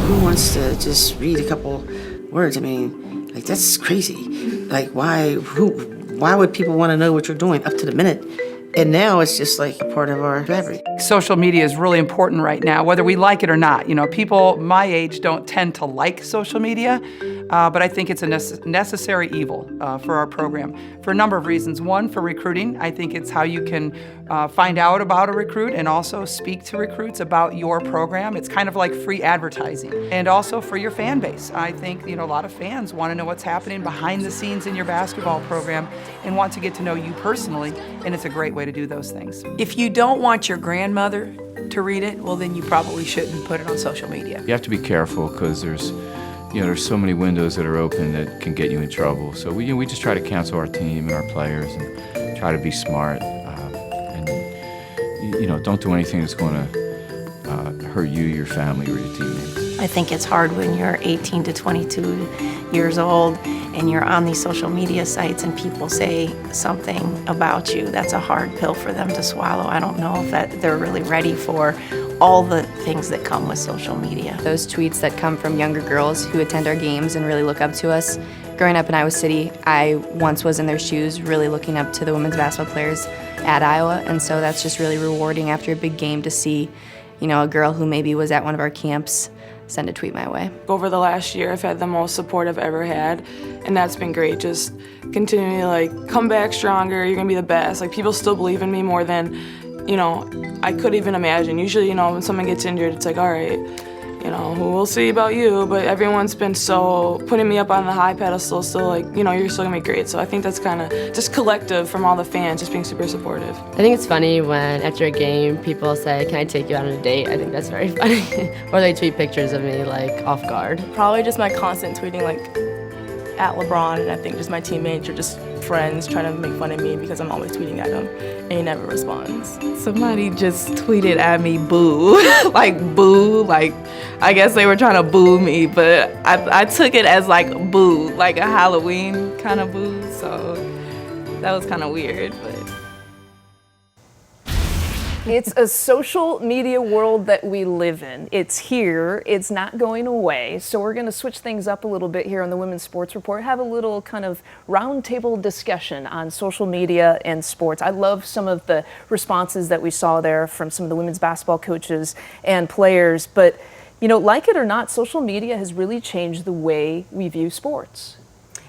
who wants to just read a couple words? I mean, like, that's crazy. Like, why would people want to know what you're doing up to the minute? And now it's just like a part of our fabric. Social media is really important right now, whether we like it or not. You know, people my age don't tend to like social media, but I think it's a necessary evil for our program for a number of reasons. One, for recruiting. I think it's how you can find out about a recruit and also speak to recruits about your program. It's kind of like free advertising. And also for your fan base. I think, you know, a lot of fans want to know what's happening behind the scenes in your basketball program and want to get to know you personally, and it's a great way to do those things. If you don't want your grandmother to read it, well, then you probably shouldn't put it on social media. You have to be careful because there's so many windows that are open that can get you in trouble. So we just try to counsel our team and our players and try to be smart and don't do anything that's going to hurt you, your family, or your teammates. I think it's hard when you're 18 to 22 years old and you're on these social media sites and people say something about you. That's a hard pill for them to swallow. I don't know if they're really ready for all the things that come with social media. Those tweets that come from younger girls who attend our games and really look up to us. Growing up in Iowa City, I once was in their shoes, really looking up to the women's basketball players at Iowa, and so that's just really rewarding after a big game to see, a girl who maybe was at one of our camps send a tweet my way. Over the last year, I've had the most support I've ever had, and that's been great. Just continually, come back stronger, you're gonna be the best. People still believe in me more than, I could even imagine. Usually, when someone gets injured, it's like, all right, we'll see about you, but everyone's been so putting me up on the high pedestal, still you're still gonna be great. So I think that's kind of just collective from all the fans, just being super supportive. I think it's funny when after a game people say, can I take you out on a date? I think that's very funny. Or they tweet pictures of me off guard. Probably just my constant tweeting at LeBron, and I think just my teammates are just friends trying to make fun of me because I'm always tweeting at him and he never responds. Somebody just tweeted at me boo, boo, I guess they were trying to boo me, but I took it as boo, a Halloween kind of boo, so that was kind of weird, but. It's a social media world that we live in. It's here, it's not going away. So we're gonna switch things up a little bit here on the Women's Sports Report, have a little kind of roundtable discussion on social media and sports. I love some of the responses that we saw there from some of the women's basketball coaches and players, but like it or not, social media has really changed the way we view sports.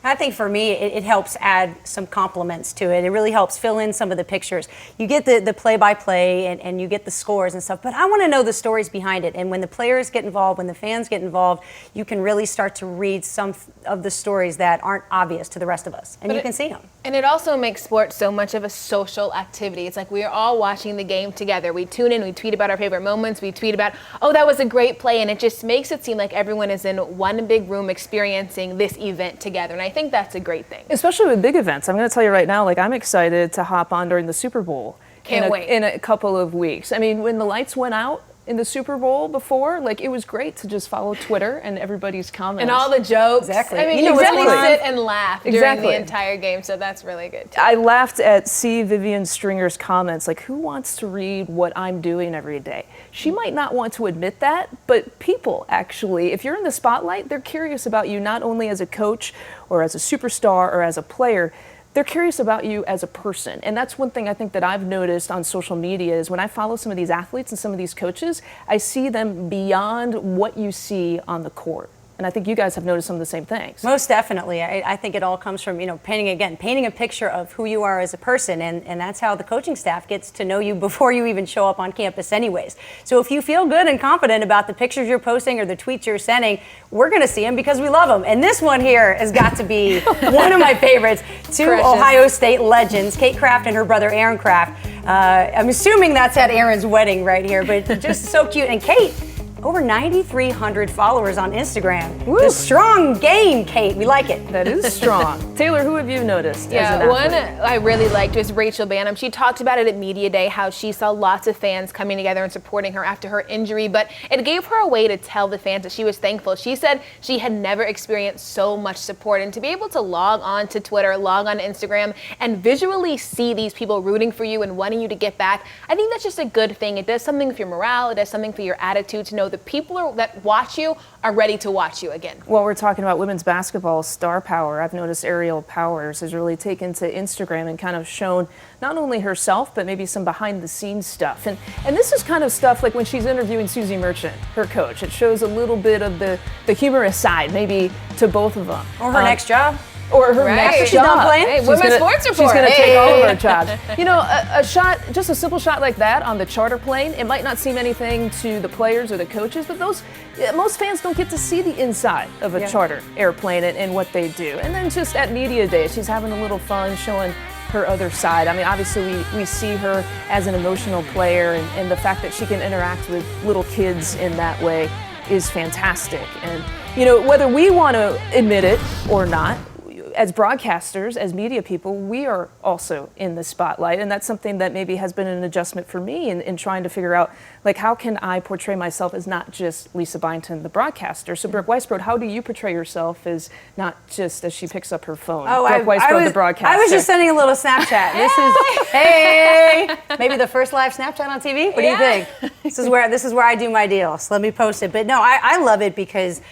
I think for me, it helps add some compliments to it. It really helps fill in some of the pictures. You get the play-by-play and you get the scores and stuff, but I want to know the stories behind it. And when the players get involved, when the fans get involved, you can really start to read some of the stories that aren't obvious to the rest of us, and you can see them. And it also makes sports so much of a social activity. It's like we are all watching the game together. We tune in, we tweet about our favorite moments, we tweet about, oh, that was a great play, and it just makes it seem like everyone is in one big room experiencing this event together. And I think that's a great thing. Especially with big events. I'm going to tell you right now, I'm excited to hop on during the Super Bowl. Can't wait. In a couple of weeks. I mean, when the lights went out in the Super Bowl before, it was great to just follow Twitter and everybody's comments. And all the jokes. Exactly. I mean, you really sit and laugh during the entire game, so that's really good too. I laughed at Vivian Stringer's comments, who wants to read what I'm doing every day? She might not want to admit that, but people actually, if you're in the spotlight, they're curious about you not only as a coach or as a superstar or as a player, they're curious about you as a person. And that's one thing I think that I've noticed on social media is when I follow some of these athletes and some of these coaches, I see them beyond what you see on the court. And I think you guys have noticed some of the same things. Most definitely. I think it all comes from, painting a picture of who you are as a person. And that's how the coaching staff gets to know you before you even show up on campus anyways. So if you feel good and confident about the pictures you're posting or the tweets you're sending, we're going to see them because we love them. And this one here has got to be one of my favorites. Two Precious. Ohio State legends, Kate Kraft and her brother Aaron Kraft. I'm assuming that's at Aaron's wedding right here, but just so cute. And Kate, over 9,300 followers on Instagram. Woo. The strong game, Kate. We like it. That is strong. Taylor, who have you noticed? Yeah, one I really liked was Rachel Banham. She talked about it at Media Day, how she saw lots of fans coming together and supporting her after her injury, but it gave her a way to tell the fans that she was thankful. She said she had never experienced so much support, and to be able to log on to Twitter, log on to Instagram, and visually see these people rooting for you and wanting you to get back, I think that's just a good thing. It does something for your morale, it does something for your attitude to know the people that watch you are ready to watch you again? Well, we're talking about women's basketball star power. I've noticed Arielle Powers has really taken to Instagram and kind of shown not only herself, but maybe some behind the scenes stuff. And this is kind of stuff like when she's interviewing Susie Merchant, her coach. It shows a little bit of the humorous side, maybe to both of them. Or her next job. Or her next job. She's done playing. Hey, Women's Sports Report. She's going to take all of her jobs. You know, a shot, just a simple shot like that on the charter plane, it might not seem anything to the players or the coaches, but most fans don't get to see the inside of a charter airplane and what they do. And then just at media day, she's having a little fun showing her other side. I mean, obviously we see her as an emotional player, and the fact that she can interact with little kids in that way is fantastic. And, you know, whether we want to admit it or not, as broadcasters, as media people, we are also in the spotlight, and that's something that maybe has been an adjustment for me in trying to figure out, like, how can I portray myself as not just Lisa Byington, the broadcaster? So, Brooke Weisbrod, how do you portray yourself as not just as she picks up her phone? Brooke Weisbrod, the broadcaster. I was just sending a little Snapchat. This is, hey, maybe the first live Snapchat on TV? What do you think? This is where I do my deal, so let me post it. But no, I love it because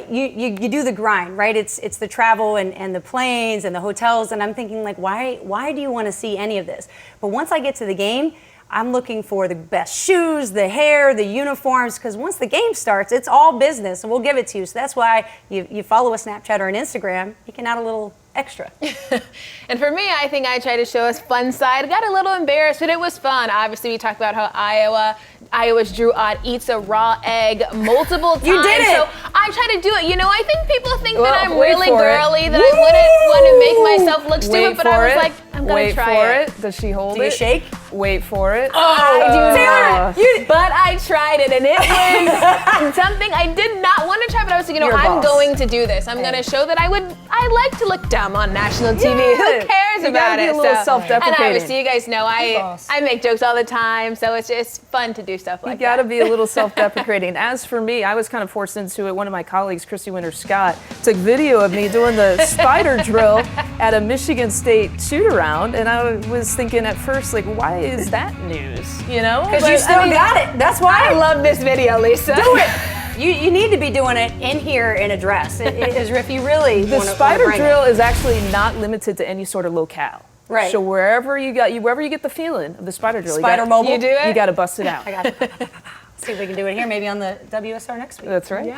you do the grind, right? It's the travel and the planes and the hotels, and I'm thinking, like, why do you want to see any of this? But once I get to the game, I'm looking for the best shoes, the hair, the uniforms, because once the game starts, it's all business, and we'll give it to you. So that's why you follow a Snapchat or an Instagram, you can add a little extra. And for me, I think I tried to show us fun side. I got a little embarrassed, but it was fun. Obviously, we talked about how Iowa's Drew Ott eats a raw egg multiple times. You did it! So I try to do it. You know, I think people think that I'm really girly, that I wouldn't want to make myself look stupid, but I was like, I'm going to try it. Does she hold it? Do you shake? Wait for it. I do not. But I tried it, and it was something I did not want to try, but I was thinking, I'm going to do this. I'm going to show that I like to look dumb on national TV. Who cares about it? You gotta be a little self-deprecating. And obviously, you guys know I make jokes all the time, so it's just fun to do stuff like that. You gotta be a little self-deprecating. As for me, I was kind of forced into it. One of my colleagues, Christy Winter-Scott, took video of me doing the spider drill at a Michigan State shoot-around, and I was thinking at first, like, why is that news? You know? Because you still got it. That's why. I love this video, Lisa. Do it. You need to be doing it in here in a dress, if you really The spider drill is actually not limited to any sort of locale. Right. So wherever you get the feeling of the spider drill, mobile, you do it. You got to bust it out. I got it. See if we can do it here, maybe on the WSR next week. That's right. Yeah.